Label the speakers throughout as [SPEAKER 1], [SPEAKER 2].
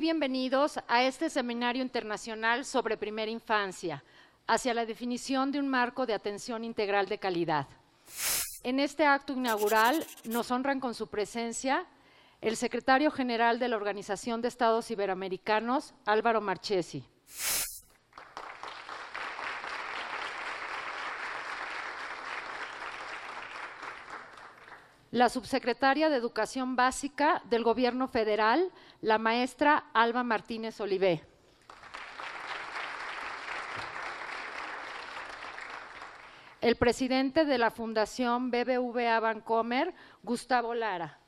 [SPEAKER 1] bienvenidos a este seminario internacional sobre primera infancia, hacia la definición de un marco de atención integral de calidad. En este acto inaugural nos honran con su presencia el secretario general de la Organización de Estados Iberoamericanos, Álvaro Marchesi. La subsecretaria de Educación Básica del Gobierno Federal, la maestra Alba Martínez Olivé. El presidente de la Fundación BBVA Bancomer, Gustavo Lara.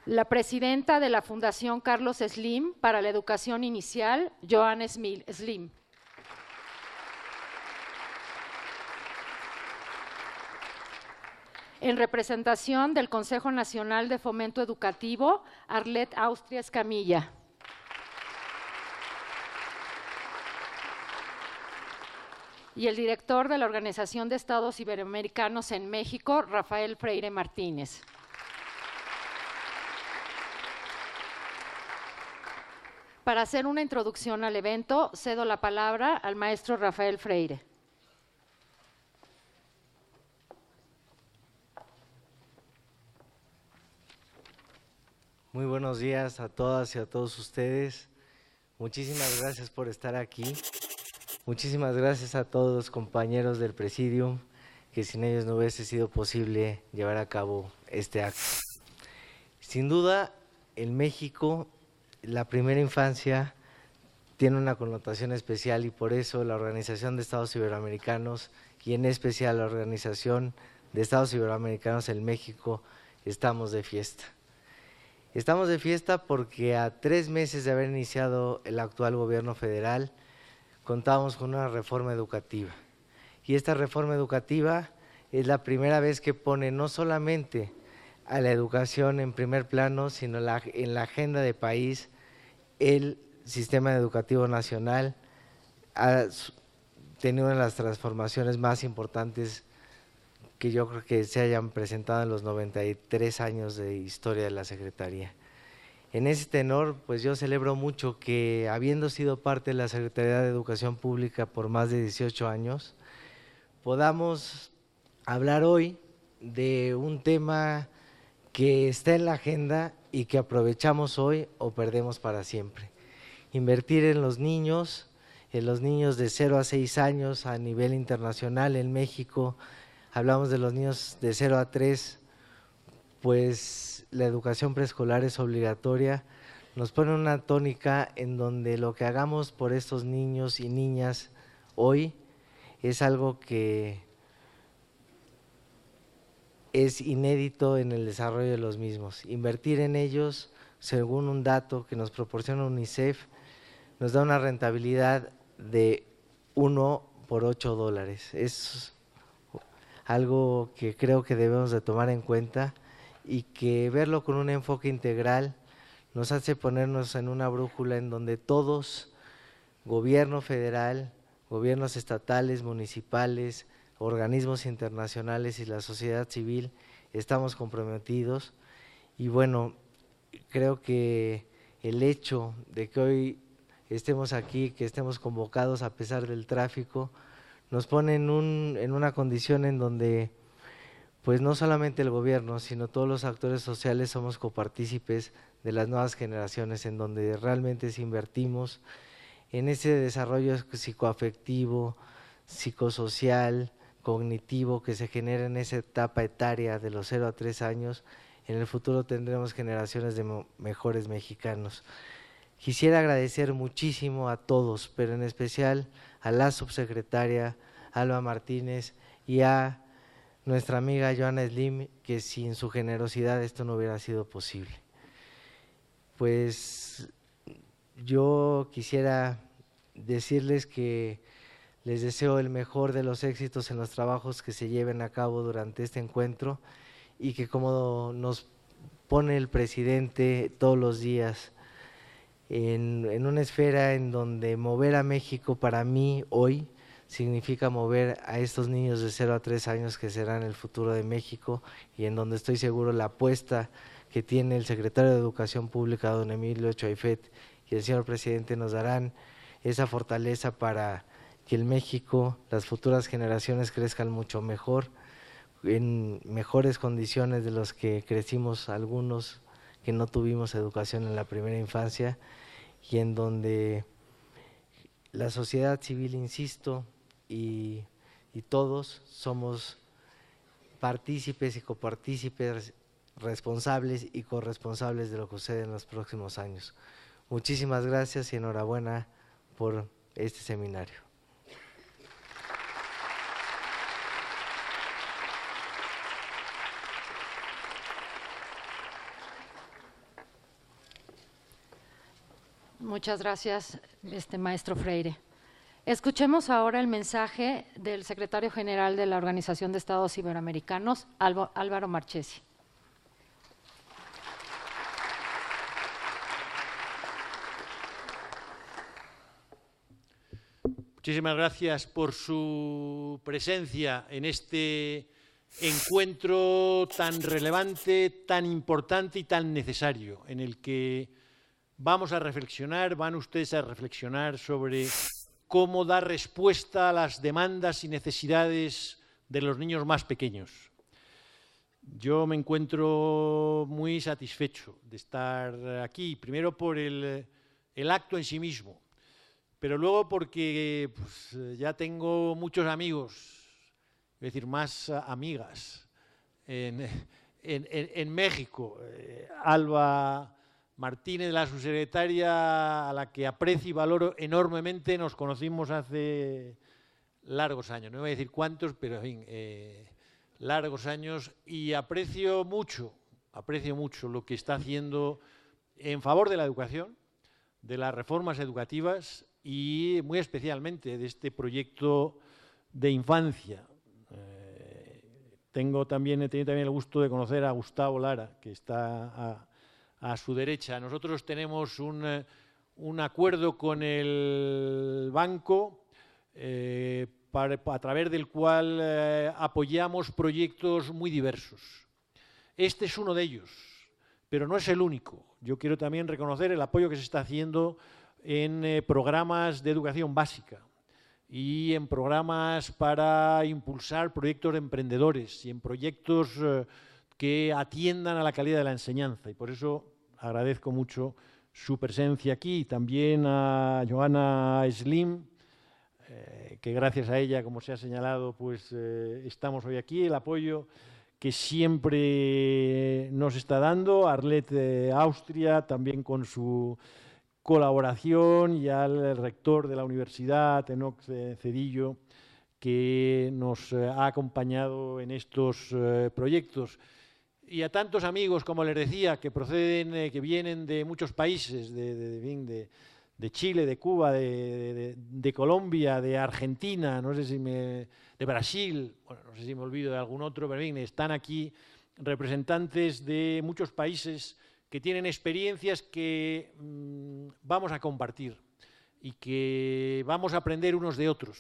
[SPEAKER 1] La presidenta de la Fundación Carlos Slim para la Educación Inicial, Joan Slim. En representación del Consejo Nacional de Fomento Educativo, Arlet Austria Escamilla. Y el director de la Organización de Estados Iberoamericanos en México, Rafael Freire Martínez. Para hacer una introducción al evento, cedo la palabra al maestro Rafael Freire.
[SPEAKER 2] Muy buenos días a todas y a todos ustedes. Muchísimas gracias por estar aquí. Muchísimas gracias a todos los compañeros del Presidium, que sin ellos no hubiese sido posible llevar a cabo este acto. Sin duda, en México, la primera infancia tiene una connotación especial y por eso la Organización de Estados Iberoamericanos y en especial la Organización de Estados Iberoamericanos en México estamos de fiesta. Estamos de fiesta porque a 3 meses de haber iniciado el actual gobierno federal, contamos con una reforma educativa. Y esta reforma educativa es la primera vez que pone no solamente a la educación en primer plano, sino en la agenda de país. El sistema educativo nacional ha tenido una de las transformaciones más importantes que yo creo que se hayan presentado en los 93 años de historia de la Secretaría. En ese tenor, pues yo celebro mucho que, habiendo sido parte de la Secretaría de Educación Pública por más de 18 años, podamos hablar hoy de un tema que está en la agenda y que aprovechamos hoy o perdemos para siempre. Invertir en los niños de 0 a 6 años a nivel internacional en México. Hablamos de los niños de 0 a 3, pues la educación preescolar es obligatoria. Nos pone una tónica en donde lo que hagamos por estos niños y niñas hoy es algo que es inédito en el desarrollo de los mismos. Invertir en ellos, según un dato que nos proporciona UNICEF, nos da una rentabilidad de 1 por $8. Es algo que creo que debemos de tomar en cuenta y que verlo con un enfoque integral nos hace ponernos en una brújula en donde todos, gobierno federal, gobiernos estatales, municipales, organismos internacionales y la sociedad civil estamos comprometidos. Y bueno, creo que el hecho de que hoy estemos aquí, que estemos convocados a pesar del tráfico, nos pone en una condición en donde pues no solamente el gobierno, sino todos los actores sociales somos copartícipes de las nuevas generaciones, en donde realmente si invertimos en ese desarrollo psicoafectivo, psicosocial, cognitivo que se genera en esa etapa etaria de los 0 a 3 años, en el futuro tendremos generaciones de mejores mexicanos. Quisiera agradecer muchísimo a todos, pero en especial a la subsecretaria Alba Martínez y a nuestra amiga Joan Slim, que sin su generosidad esto no hubiera sido posible. Pues yo quisiera decirles que les deseo el mejor de los éxitos en los trabajos que se lleven a cabo durante este encuentro y que, como nos pone el presidente todos los días, en una esfera en donde mover a México para mí hoy significa mover a estos niños de 0 a 3 años que serán el futuro de México y en donde estoy seguro la apuesta que tiene el secretario de Educación Pública, don Emilio Choifet, y el señor presidente nos darán esa fortaleza para que en México las futuras generaciones crezcan mucho mejor, en mejores condiciones de los que crecimos algunos que no tuvimos educación en la primera infancia, y en donde la sociedad civil, insisto, y todos somos partícipes y copartícipes, responsables y corresponsables de lo que sucede en los próximos años. Muchísimas gracias y enhorabuena por este seminario.
[SPEAKER 1] Muchas gracias, maestro Freire. Escuchemos ahora el mensaje del secretario general de la Organización de Estados Iberoamericanos, Álvaro Marchesi.
[SPEAKER 3] Muchísimas gracias por su presencia en este encuentro tan relevante, tan importante y tan necesario, en el que vamos a reflexionar, van ustedes a reflexionar sobre cómo dar respuesta a las demandas y necesidades de los niños más pequeños. Yo me encuentro muy satisfecho de estar aquí, primero por el acto en sí mismo, pero luego porque pues, ya tengo muchos amigos, es decir, más amigas en México. Alba Martínez, la subsecretaria, a la que aprecio y valoro enormemente, nos conocimos hace largos años, no voy a decir cuántos, pero en fin, largos años, y aprecio mucho lo que está haciendo en favor de la educación, de las reformas educativas y muy especialmente de este proyecto de infancia. He tenido también el gusto de conocer a Gustavo Lara, que está a su derecha. Nosotros tenemos un acuerdo con el banco a través del cual apoyamos proyectos muy diversos. Este es uno de ellos, pero no es el único. Yo quiero también reconocer el apoyo que se está haciendo en programas de educación básica y en programas para impulsar proyectos de emprendedores y en proyectos que atiendan a la calidad de la enseñanza. Y por eso agradezco mucho su presencia aquí. También a Joana Slim, que gracias a ella, como se ha señalado, pues estamos hoy aquí. El apoyo que siempre nos está dando, Arlet Austria, también con su colaboración, y al rector de la universidad, Enoc Cedillo, que nos ha acompañado en estos proyectos. Y a tantos amigos, como les decía, que proceden, que vienen de muchos países, de Chile, de Cuba, de Colombia, de Argentina, no sé si de Brasil, bueno, no sé si me olvido de algún otro, pero bien, están aquí representantes de muchos países que tienen experiencias que vamos a compartir y que vamos a aprender unos de otros.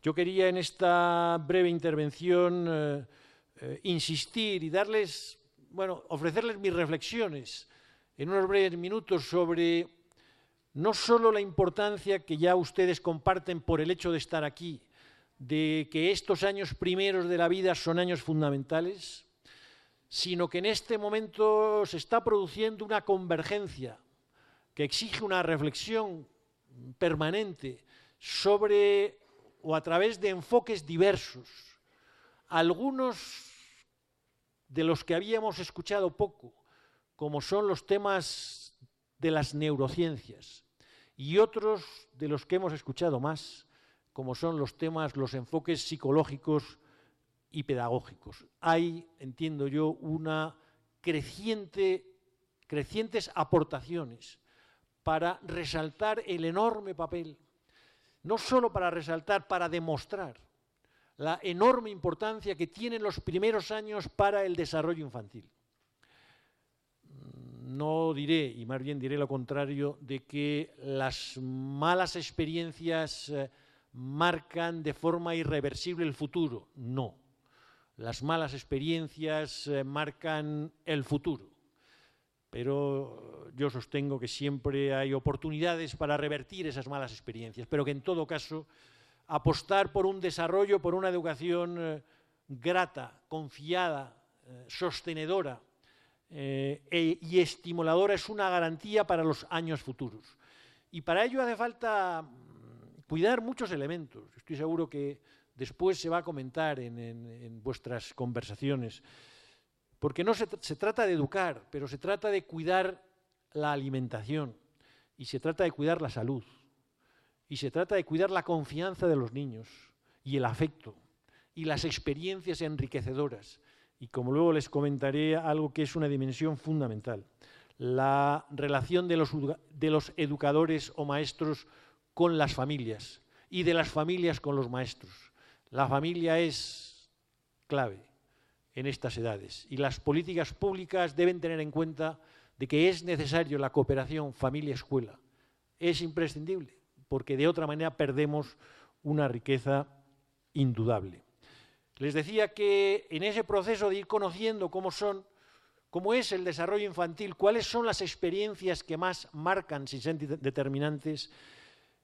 [SPEAKER 3] Yo quería en esta breve intervención insistir y darles, bueno, ofrecerles mis reflexiones en unos breves minutos sobre no solo la importancia que ya ustedes comparten por el hecho de estar aquí, de que estos años primeros de la vida son años fundamentales, sino que en este momento se está produciendo una convergencia que exige una reflexión permanente sobre o a través de enfoques diversos. Algunos de los que habíamos escuchado poco, como son los temas de las neurociencias, y otros de los que hemos escuchado más, como son los temas, los enfoques psicológicos y pedagógicos. Hay, entiendo yo, una crecientes aportaciones para resaltar el enorme papel, no solo para resaltar, para demostrar la enorme importancia que tienen los primeros años para el desarrollo infantil. No diré, y más bien diré lo contrario, de que las malas experiencias marcan de forma irreversible el futuro. No. Las malas experiencias marcan el futuro. Pero yo sostengo que siempre hay oportunidades para revertir esas malas experiencias, pero que en todo caso apostar por un desarrollo, por una educación grata, confiada, sostenedora y estimuladora es una garantía para los años futuros. Y para ello hace falta cuidar muchos elementos. Estoy seguro que después se va a comentar en vuestras conversaciones. Porque no se trata de educar, pero se trata de cuidar la alimentación y se trata de cuidar la salud y se trata de cuidar la confianza de los niños y el afecto y las experiencias enriquecedoras. Y como luego les comentaré, algo que es una dimensión fundamental, la relación de los educadores o maestros con las familias y de las familias con los maestros. La familia es clave en estas edades y las políticas públicas deben tener en cuenta de que es necesario la cooperación familia-escuela. Es imprescindible, porque de otra manera perdemos una riqueza indudable. Les decía que en ese proceso de ir conociendo cómo es el desarrollo infantil, cuáles son las experiencias que más marcan, si son determinantes,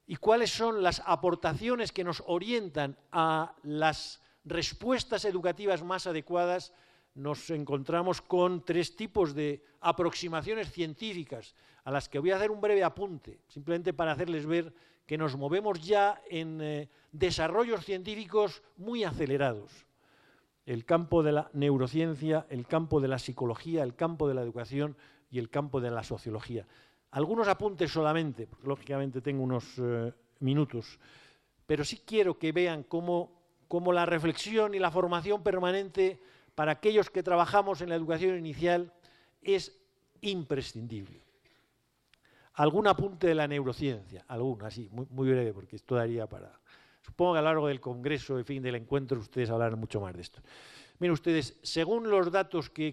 [SPEAKER 3] y cuáles son las aportaciones que nos orientan a las respuestas educativas más adecuadas, nos encontramos con 3 tipos de aproximaciones científicas, a las que voy a hacer un breve apunte, simplemente para hacerles ver que nos movemos ya en desarrollos científicos muy acelerados. El campo de la neurociencia, el campo de la psicología, el campo de la educación y el campo de la sociología. Algunos apuntes solamente, porque lógicamente tengo unos minutos, pero sí quiero que vean cómo la reflexión y la formación permanente para aquellos que trabajamos en la educación inicial es imprescindible. Algún apunte de la neurociencia, alguno, así, muy breve, porque esto daría para... Supongo que a lo largo del congreso, en fin, del encuentro, ustedes hablarán mucho más de esto. Miren ustedes, según los datos que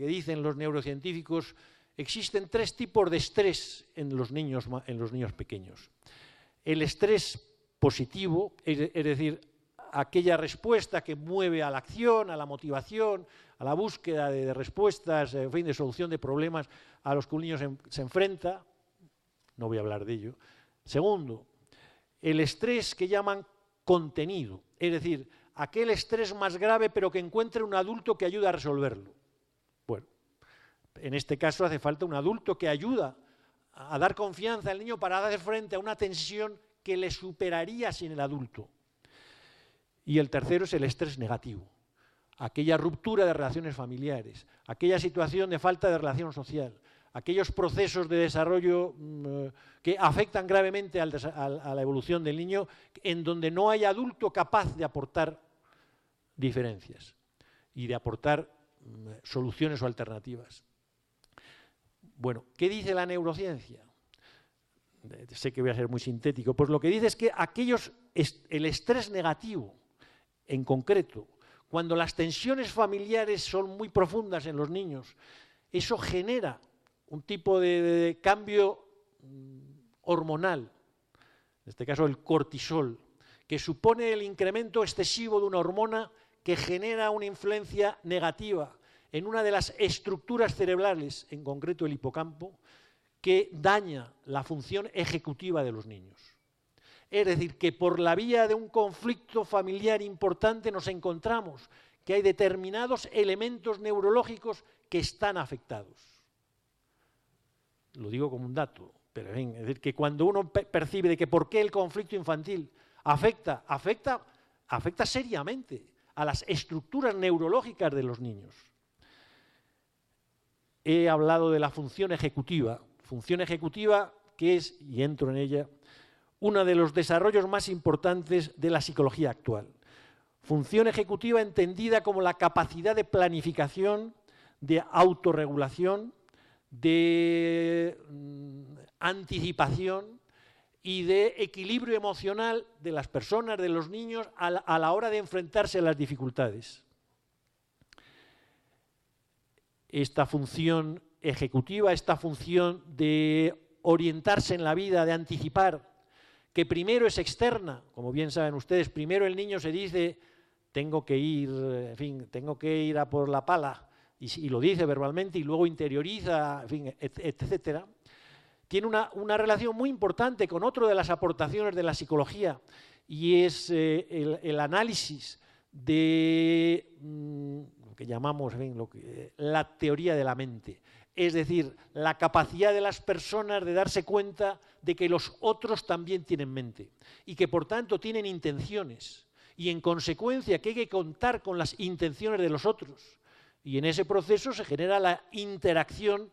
[SPEAKER 3] dicen los neurocientíficos, existen 3 tipos de estrés en los niños pequeños. El estrés positivo, es decir, aquella respuesta que mueve a la acción, a la motivación, a la búsqueda de respuestas, en fin, de solución de problemas a los que un niño se enfrenta. No voy a hablar de ello. Segundo, el estrés que llaman contenido, es decir, aquel estrés más grave pero que encuentre un adulto que ayude a resolverlo. Bueno, en este caso hace falta un adulto que ayuda a dar confianza al niño para hacer frente a una tensión que le superaría sin el adulto. Y el tercero es el estrés negativo, aquella ruptura de relaciones familiares, aquella situación de falta de relación social, aquellos procesos de desarrollo que afectan gravemente a la evolución del niño, en donde no hay adulto capaz de aportar diferencias y de aportar soluciones o alternativas. Bueno, ¿qué dice la neurociencia? Sé que voy a ser muy sintético, pues lo que dice es que el estrés negativo, en concreto, cuando las tensiones familiares son muy profundas en los niños, eso genera un tipo de cambio hormonal, en este caso el cortisol, que supone el incremento excesivo de una hormona que genera una influencia negativa en una de las estructuras cerebrales, en concreto el hipocampo, que daña la función ejecutiva de los niños. Es decir, que por la vía de un conflicto familiar importante nos encontramos que hay determinados elementos neurológicos que están afectados. Lo digo como un dato, pero es decir, que cuando uno percibe de que por qué el conflicto infantil afecta seriamente a las estructuras neurológicas de los niños. He hablado de la función ejecutiva que es, y entro en ella, uno de los desarrollos más importantes de la psicología actual. Función ejecutiva entendida como la capacidad de planificación, de autorregulación, de anticipación y de equilibrio emocional de las personas, de los niños, a la hora de enfrentarse a las dificultades. Esta función ejecutiva, esta función de orientarse en la vida, de anticipar, que primero es externa, como bien saben ustedes, primero el niño se dice, tengo que ir, en fin, tengo que ir a por la pala, y lo dice verbalmente y luego interioriza, en fin, etcétera. Tiene una relación muy importante con otro de las aportaciones de la psicología, y es el análisis de lo que llamamos, en fin, la teoría de la mente. Es decir, la capacidad de las personas de darse cuenta de que los otros también tienen mente y que por tanto tienen intenciones, y en consecuencia que hay que contar con las intenciones de los otros, y en ese proceso se genera la interacción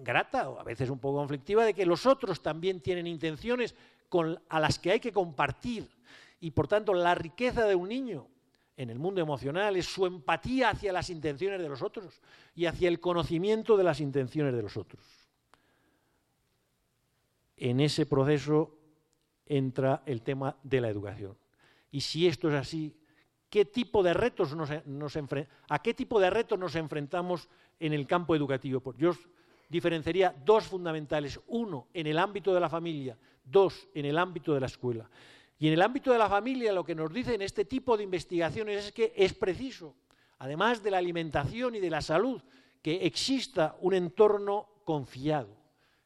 [SPEAKER 3] grata o a veces un poco conflictiva de que los otros también tienen intenciones a las que hay que compartir, y por tanto la riqueza de un niño en el mundo emocional es su empatía hacia las intenciones de los otros y hacia el conocimiento de las intenciones de los otros. En ese proceso entra el tema de la educación. Y si esto es así, ¿qué tipo de retos ¿a qué tipo de retos nos enfrentamos en el campo educativo? Pues yo diferenciaría dos fundamentales: uno, en el ámbito de la familia; dos, en el ámbito de la escuela. Y en el ámbito de la familia lo que nos dicen este tipo de investigaciones es que es preciso, además de la alimentación y de la salud, que exista un entorno confiado,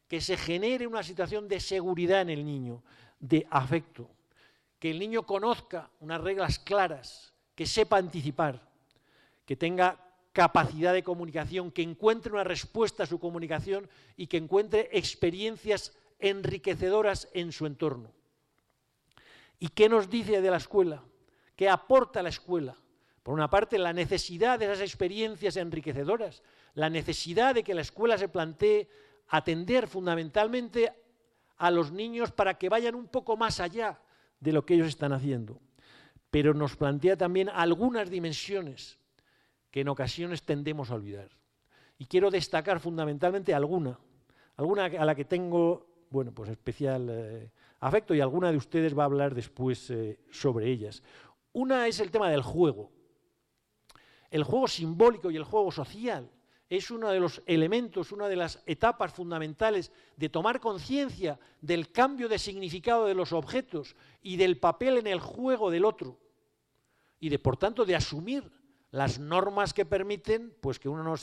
[SPEAKER 3] que se genere una situación de seguridad en el niño, de afecto, que el niño conozca unas reglas claras, que sepa anticipar, que tenga capacidad de comunicación, que encuentre una respuesta a su comunicación y que encuentre experiencias enriquecedoras en su entorno. ¿Y qué nos dice de la escuela? ¿Qué aporta la escuela? Por una parte, la necesidad de esas experiencias enriquecedoras, la necesidad de que la escuela se plantee atender fundamentalmente a los niños para que vayan un poco más allá de lo que ellos están haciendo. Pero nos plantea también algunas dimensiones que en ocasiones tendemos a olvidar. Y quiero destacar fundamentalmente alguna a la que tengo, bueno, pues especial afecto, y alguna de ustedes va a hablar después sobre ellas. Una es el tema del juego. El juego simbólico y el juego social es uno de los elementos, una de las etapas fundamentales de tomar conciencia del cambio de significado de los objetos y del papel en el juego del otro, y de, por tanto, de asumir las normas que permiten pues que uno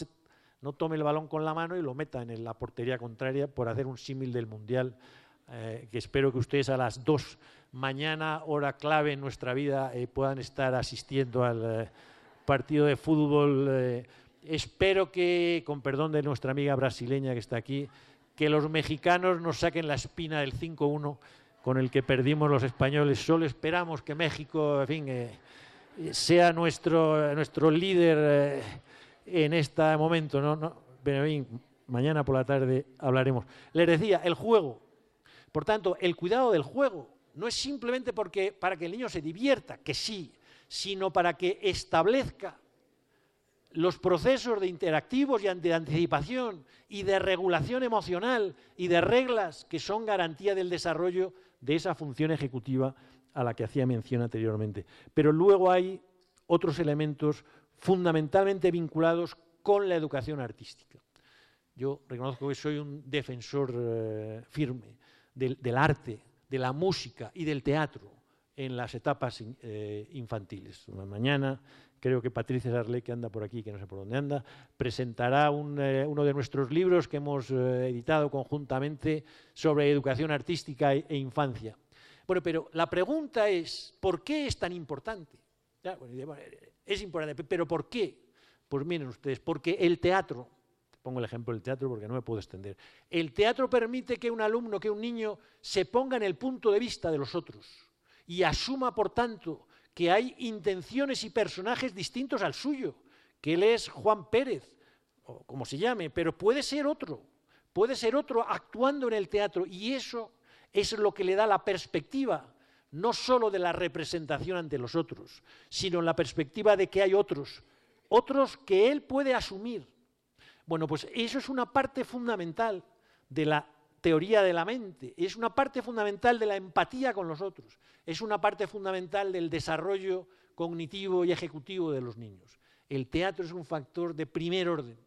[SPEAKER 3] no tome el balón con la mano y lo meta en la portería contraria, por hacer un símil del Mundial, que espero que ustedes a las 2 mañana, hora clave en nuestra vida, puedan estar asistiendo al partido de fútbol. Espero que, con perdón de nuestra amiga brasileña que está aquí, que los mexicanos nos saquen la espina del 5-1 con el que perdimos los españoles. Solo esperamos que México, en fin, sea nuestro líder en este momento. Pero, en fin, mañana por la tarde hablaremos. Les decía, el juego. Por tanto, el cuidado del juego no es simplemente para que el niño se divierta, que sí, sino para que establezca los procesos de interactivos y de anticipación y de regulación emocional y de reglas que son garantía del desarrollo de esa función ejecutiva a la que hacía mención anteriormente. Pero luego hay otros elementos fundamentalmente vinculados con la educación artística. Yo reconozco que soy un defensor firme del arte, de la música y del teatro en las etapas infantiles. Mañana creo que Patricia Sarlé, que anda por aquí, que no sé por dónde anda, presentará uno de nuestros libros que hemos editado conjuntamente sobre educación artística e infancia. Bueno, pero la pregunta es, ¿por qué es tan importante? Es importante, pero ¿por qué? Pues miren ustedes, porque el teatro, pongo el ejemplo del teatro porque no me puedo extender, el teatro permite que un alumno, que un niño, se ponga en el punto de vista de los otros y asuma, por tanto, que hay intenciones y personajes distintos al suyo, que él es Juan Pérez, o como se llame, pero puede ser otro actuando en el teatro, y eso es lo que le da la perspectiva, no solo de la representación ante los otros, sino la perspectiva de que hay otros que él puede asumir. Bueno, pues eso es una parte fundamental de la teoría de la mente, es una parte fundamental de la empatía con los otros, es una parte fundamental del desarrollo cognitivo y ejecutivo de los niños. El teatro es un factor de primer orden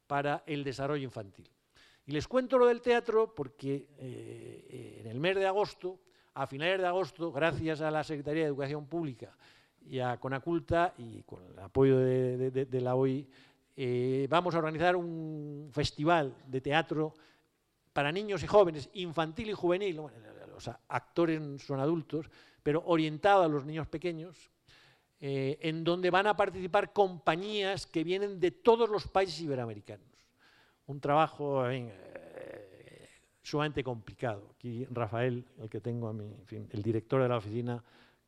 [SPEAKER 3] para el desarrollo infantil. Y les cuento lo del teatro porque en el mes de agosto a finales de agosto, gracias a la Secretaría de Educación Pública y a Conaculta y con el apoyo de la OI, vamos a organizar un festival de teatro para niños y jóvenes, infantil y juvenil. Bueno, los actores son adultos, pero orientado a los niños pequeños, en donde van a participar compañías que vienen de todos los países iberoamericanos. Un trabajo sumamente complicado. Aquí Rafael, el que tengo a mí, en fin, el director de la oficina,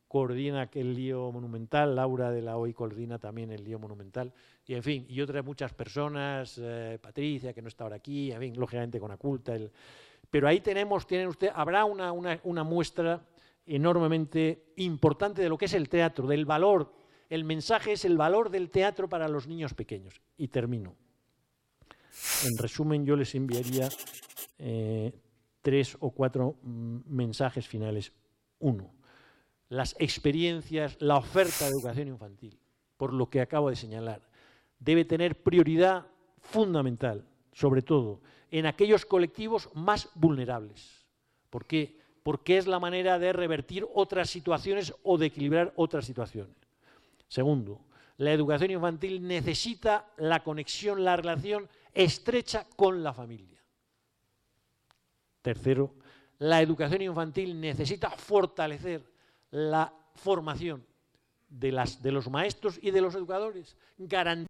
[SPEAKER 3] coordina aquel lío monumental, Laura de la OI coordina también el lío monumental, y en fin, y otras muchas personas, Patricia, que no está ahora aquí, en fin, lógicamente Conaculta. Pero ahí tienen usted, habrá una muestra enormemente importante de lo que es el teatro, del valor. El mensaje es el valor del teatro para los niños pequeños. Y termino. En resumen, yo les enviaría 3 o 4 mensajes finales. 1. Las experiencias, la oferta de educación infantil, por lo que acabo de señalar, debe tener prioridad fundamental, sobre todo en aquellos colectivos más vulnerables. ¿Por qué? Porque es la manera de revertir otras situaciones o de equilibrar otras situaciones. Segundo, la educación infantil necesita la conexión, la relación estrecha con la familia. Tercero, la educación infantil necesita fortalecer la formación de los maestros y de los educadores, garantizar